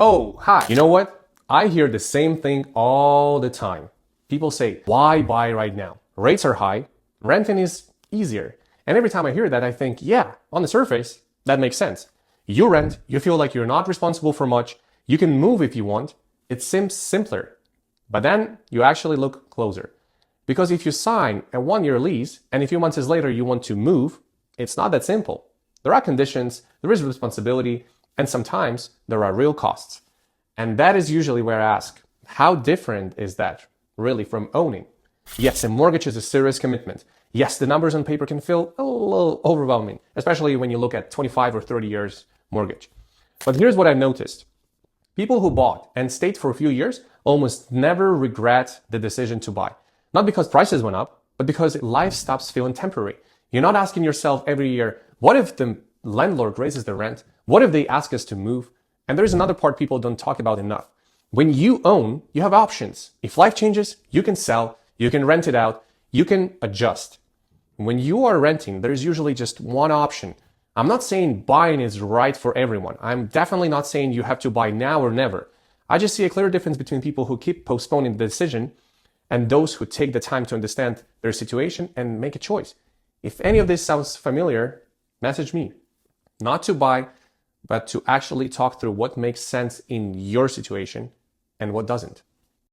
Oh, hi. You know what? I hear the same thing all the time. People say, why buy right now? Rates are high, renting is easier. And every time I hear that, I think, yeah, on the surface, that makes sense. You rent, you feel like you're not responsible for much, you can move if you want. It seems simpler. But then you actually look closer. Because if you sign a 1-year lease and a few months later you want to move, it's not that simple. There are conditions, there is responsibility, and sometimes there are real costs. And that is usually where I ask, how different is that really from owning? Yes, a mortgage is a serious commitment. Yes, the numbers on paper can feel a little overwhelming, especially when you look at 25 or 30 years mortgage. But here's what I've noticed. People who bought and stayed for a few years almost never regret the decision to buy. Not because prices went up, but because life stops feeling temporary. You're not asking yourself every year, what if the landlord raises the rent? What if they ask us to move? And there's another part people don't talk about enough. When you own, you have options. If life changes, you can sell, you can rent it out, you can adjust. When you are renting, there's usually just one option. I'm not saying buying is right for everyone. I'm definitely not saying you have to buy now or never. I just see a clear difference between people who keep postponing the decision and those who take the time to understand their situation and make a choice. If any of this sounds familiar, message me. Not to buy, but to actually talk through what makes sense in your situation and what doesn't.